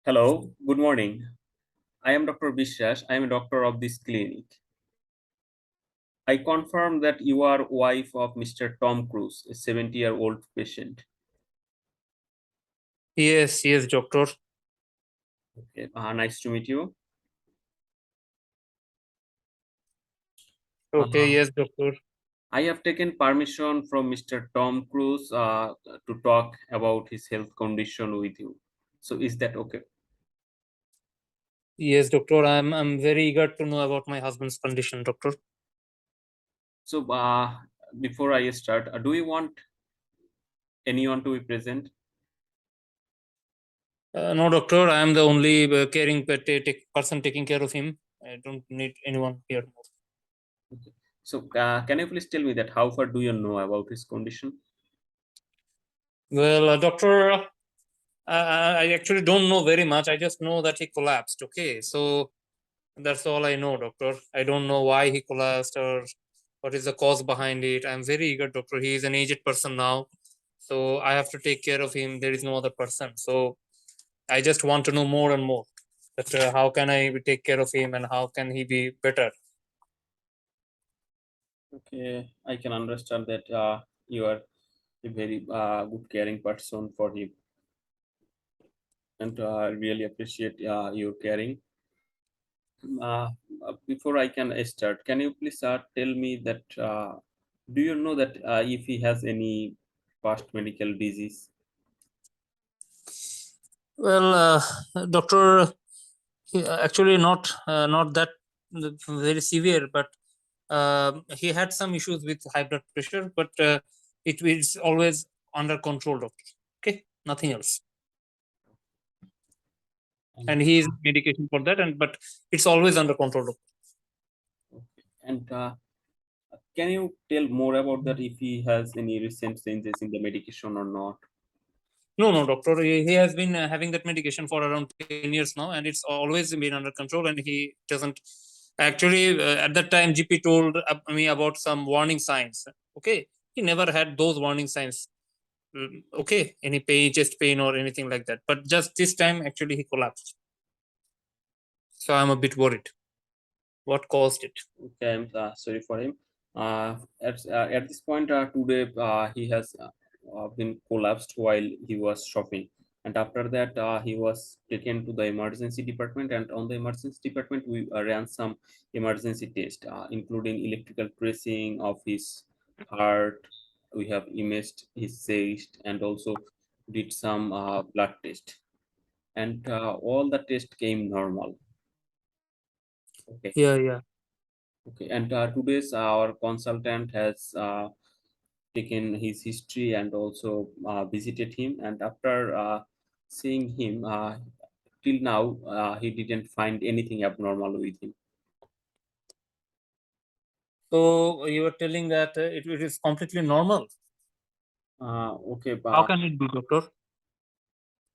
Hello, good morning. I am Dr. Bishas. I am a doctor of this clinic. I confirm that you are wife of Mr. Tom Cruise, a 70-year-old patient. Yes, doctor. Okay, nice to meet you. Okay, Uh, yes, doctor. I have taken permission from Mr. Tom Cruise to talk about his health condition with you. So is that okay? Yes, doctor. I'm very eager to know about my husband's condition, doctor. So before I start, do you want anyone to be present? No, doctor. I am the only caring person taking care of him. I don't need anyone here. Okay. So can you please tell me that how far do you know about his condition? Well, doctor, I actually don't know very much. I just know that he collapsed. Okay, so that's all I know, doctor. I don't know why he collapsed or what is the cause behind it. I'm very eager, doctor. He is an aged person now, so I have to take care of him. There is no other person. So I just want to know more and more that how can I take care of him and how can he be better. Okay, I can understand that you are a very good caring person for him, and I really appreciate your caring. Uh, Before I can start, can you please tell me that do you know that if he has any past medical disease? Well, doctor, actually not that very severe, but he had some issues with high blood pressure, but it is always under control, doctor. Okay, nothing else, And and he is medication for that, and but it's always under control, doctor. and can you tell more about that if he has any recent changes in the medication or not? No, no, doctor. He has been having that medication for around 10 years now, and it's always been under control. And he doesn't actually, at that time, GP told me about some warning signs. Okay. He never had those warning signs. Okay. Any pain, chest pain, or anything like that. But just this time, actually, he collapsed. So I'm a bit worried. What caused it? Okay, I'm sorry for him. At this point, today he has been collapsed while he was shopping, and after that he was taken to the emergency department. And on the emergency department, we ran some emergency tests, including electrical tracing of his heart. We have imaged his chest and also did some blood test, and all the tests came normal. Okay. Yeah, yeah. Okay, and today's our consultant has taken his history and also visited him. And after seeing him, till now, he didn't find anything abnormal with him. So you were telling that it is completely normal. Okay, How can it be, doctor?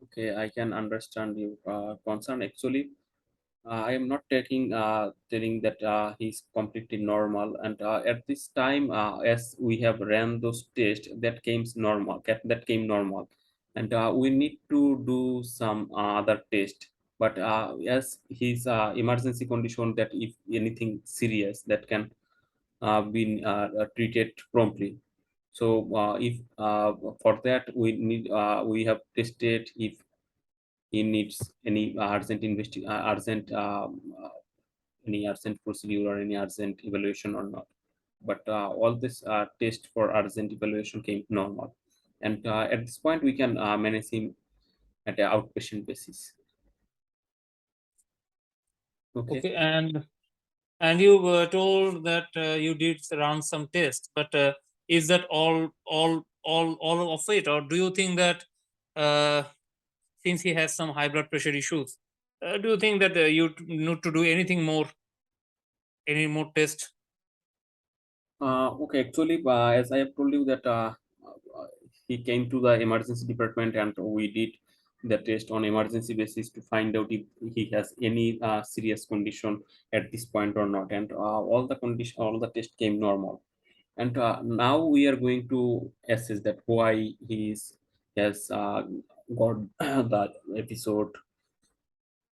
okay, I can understand your concern. Actually, I am not telling that he's completely normal. And at this time, as we have ran those tests, that came normal, and we need to do some other test. But as his emergency condition, that if anything serious, that can be treated promptly. So if for that we have tested if he needs any any urgent procedure or any urgent evaluation or not. But all this test for urgent evaluation came normal, and at this point we can manage him at an outpatient basis. Okay. Okay, and you were told that you did run some tests, but is that all of it, or do you think that uh, since he has some high blood pressure issues, do you think that you need to do anything more, any more test? Okay, actually, as I have told you that uh, he came to the emergency department and we did the test on emergency basis to find out if he has any serious condition at this point or not. And all the test came normal. And now we are going to assess that why he has got the episode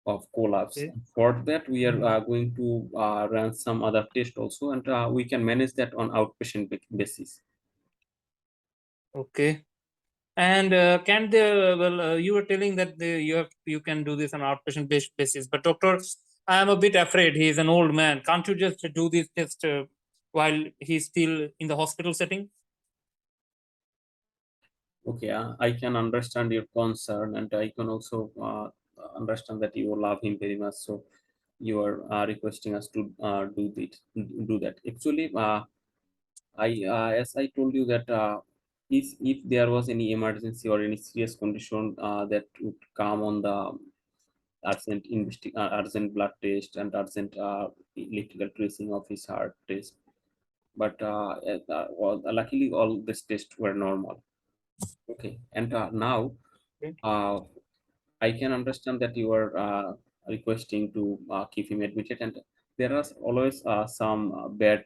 of collapse. Okay. For that, we are going to run some other test also, and we can manage that on outpatient basis. Okay. And can the well, you were telling that you can do this on outpatient basis, but doctor, I am a bit afraid. He is an old man. Can't you just do this test while he's still in the hospital setting? Okay, I can understand your concern, and I can also understand that you love him very much. So you are requesting us to do that. Actually, as I told you that if there was any emergency or any serious condition that would come on the urgent blood test and urgent electrical tracing of his heart test. But luckily, all these tests were normal. Okay, and now Okay. uh, I can understand that you are requesting to keep him admitted, and there are always some bad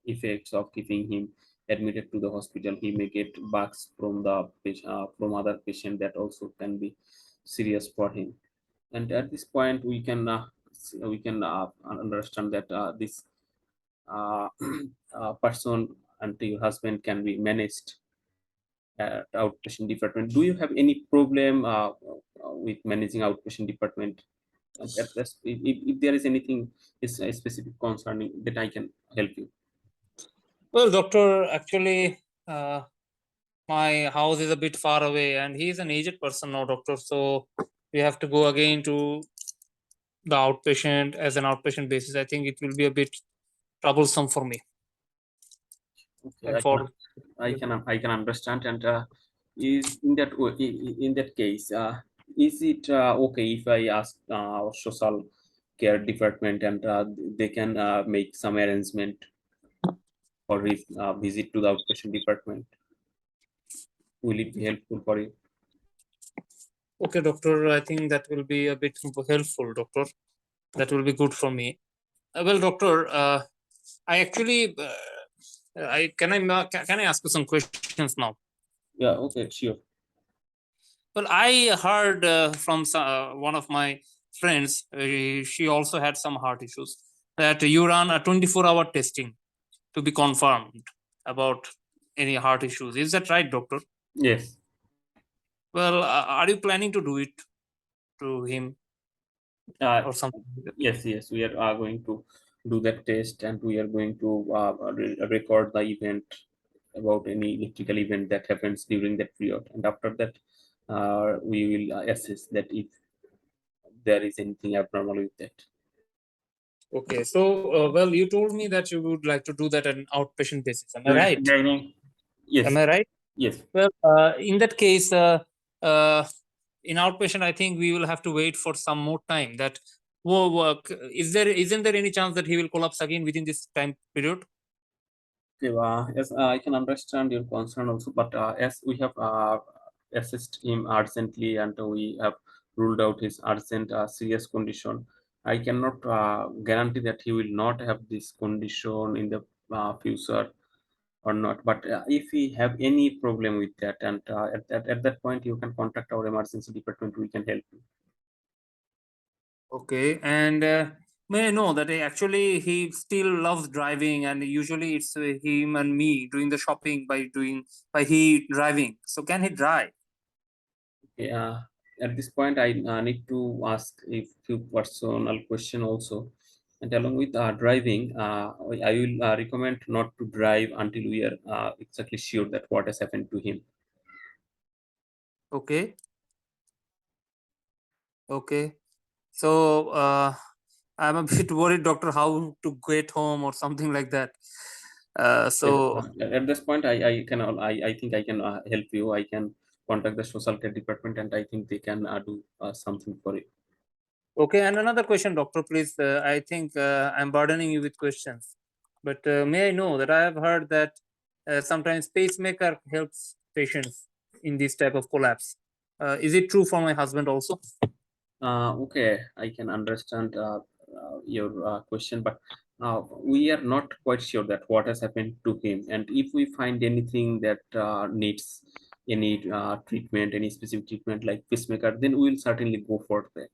effects of keeping him admitted to the hospital. He may get bugs from the from other patient that also can be serious for him. And at this point, we can understand that this uh, person and your husband can be managed at outpatient department. Do you have any problem with managing outpatient department? If there is anything is specific concerning that I can help you. Well, doctor, actually, uh, my house is a bit far away, and he is an aged person now, doctor. So we have to go again to the outpatient as an outpatient basis. I think it will be a bit troublesome for me Okay, and for. I can understand. And is in that in that case, is it okay if I ask our social care department and they can make some arrangement for his visit to the outpatient department? Will it be helpful for you? Okay, doctor. I think that will be a bit helpful, doctor. That will be good for me. Well, doctor, I actually, can I ask you some questions now? Yeah. Okay. Sure. Well, I heard from one of my friends. She also had some heart issues. That you run a 24-hour testing to be confirmed about any heart issues. Is that right, doctor? Yes. Well, are you planning to do it to him Uh, or something like that? yes. Yes. We are going to do that test, and we are going to record the event about any electrical event that happens during that period. And after that, we will assess that if there is anything abnormal with that. Okay, so well, you told me that you would like to do that on an outpatient basis. Am I Yes. right? Am Yes. I right? Yes. Well, in that case, uh, in outpatient, I think we will have to wait for some more time. That work isn't there any chance that he will collapse again within this time period? Okay, yes, I can understand your concern also, but as we have assessed him urgently and we have ruled out his urgent serious condition, I cannot guarantee that he will not have this condition in the future or not. But if we have any problem with that, and at that point, you can contact our emergency department. We can help you. Okay, and may I know that actually he still loves driving, and usually it's him and me doing the shopping by he driving. So can he drive? Okay, at this point, I need to ask a few personal question also. And along with driving, I will recommend not to drive until we are exactly sure that what has happened to him. Okay, okay. So I'm a bit worried, doctor, how to get home or something like that. Yes, So at this point, I think I can help you. I can contact the social care department, and I think they can do something for you. okay, and another question, doctor, please. I think I'm burdening you with questions, but may I know that I have heard that sometimes pacemaker helps patients in this type of collapse. Is it true for my husband also? Okay, I can understand your question, but we are not quite sure that what has happened to him. And if we find anything that needs any treatment, any specific treatment like pacemaker, then we will certainly go for that.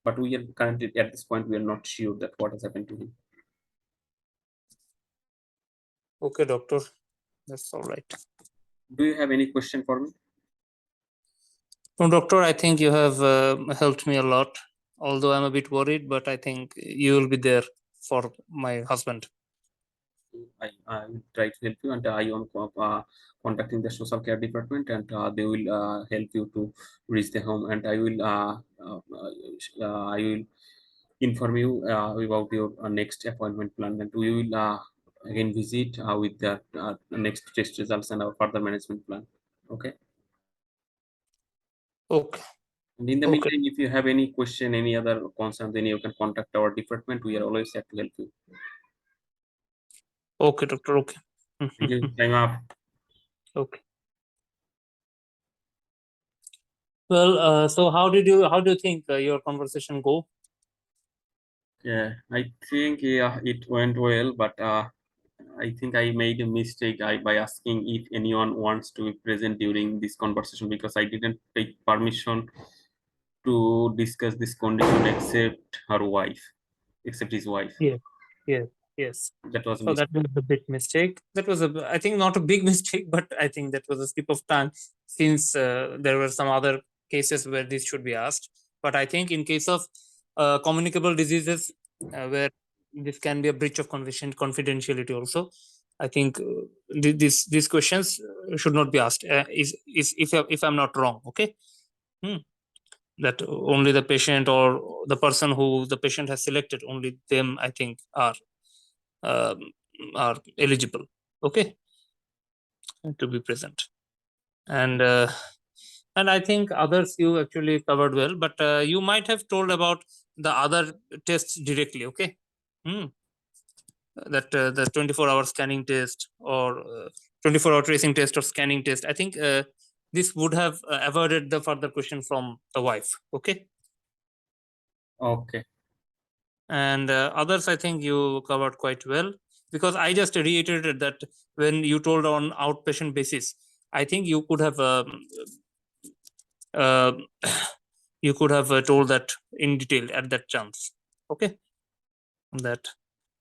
but we are currently at this point we are not sure that what has happened to him. Okay, doctor, that's all right. Do you have any question for me? No, doctor, I think you have helped me a lot. Although I'm a bit worried, but I think you will be there for my husband. I will try to help you, and I am contacting the social care department, and they will help you to reach the home, and I will inform you about your next appointment plan, and we will again visit with the next test results and our further management plan. Okay. Okay. And in the Okay. meantime, if you have any question, any other concern, then you can contact our department. We are always here to help you. Okay, doctor. Okay. Thank you. Time up. Okay. Well, so how do you think your conversation go? Yeah, I think yeah, it went well, but I think I made a mistake by asking if anyone wants to be present during this conversation because I didn't take permission to discuss this condition except his wife. Yes. Yes. Yes. That was a So that mistake. was a bit mistake. That was I think not a big mistake, but I think that was a slip of tongue since there were some other cases where this should be asked. But I think in case of communicable diseases where this can be a breach of confidentiality also, I think these questions should not be asked. Is if I'm not wrong, okay? Hmm. That only the patient or the person who the patient has selected, only them I think um, are eligible, okay, to be present. And I think others you actually covered well, but you might have told about the other tests directly, okay. Hmm. That the 24-hour scanning test or 24-hour tracing test or scanning test, I think this would have avoided the further question from the wife, okay. Okay. And others I think you covered quite well, because I just reiterated that when you told on outpatient basis, I think you could have uh, you could have told that in detail at that chance, okay. That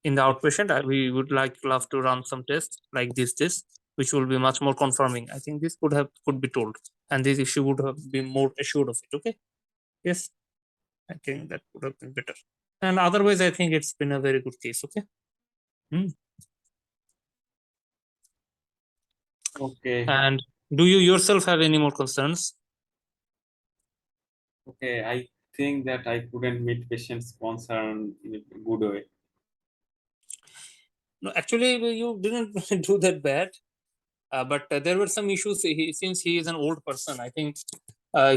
in the outpatient we would love to run some tests like this which will be much more confirming. I think this could be told, and this issue would have been more assured of it, okay. Yes, I think that would have been better. And otherwise I think it's been a very good case, okay. Hmm. Okay. And do you yourself have any more concerns? Okay. I think that I couldn't meet patient's concern in a good way. No, actually, you didn't do that bad. But there were some issues. Since he is an old person, I think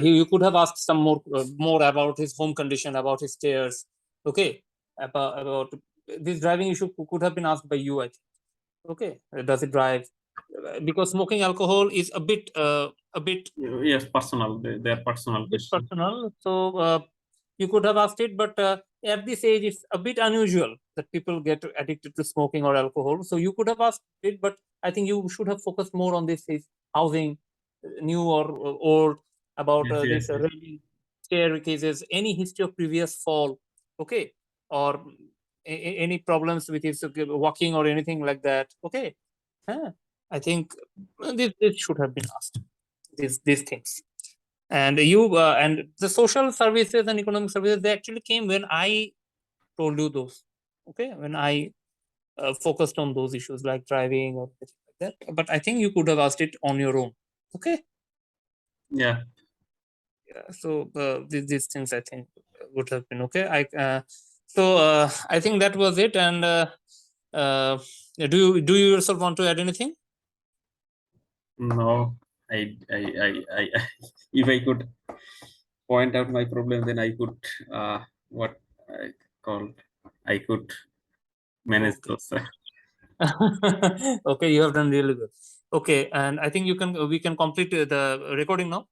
you could have asked some more about his home condition, about his stairs. Okay, about this driving issue could have been asked by you, I think. Okay, does it drive? Because smoking alcohol is a bit Yes, personal. They are personal bit questions. personal. So you could have asked it, but at this age, it's a bit unusual that people get addicted to smoking or alcohol. So you could have asked it, but I think you should have focused more on this is housing, new or old, about Yes, yes, this yes. railing, scare cases, any history of previous fall, okay, or any problems with his walking or anything like that, okay. Huh. I think this should have been asked. These things. And you and the social services and economic services, they actually came when I told you those, okay, when I focused on those issues like driving or anything like that. But I think you could have asked it on your own, okay. Yeah. Yeah, so these things I think would have been okay. I think that was it. And uh, do you yourself want to add anything? No. If I could point out my problem, then I could what I call I could manage Okay. those. Okay, you have done really good. Okay, and I think we can complete the recording now.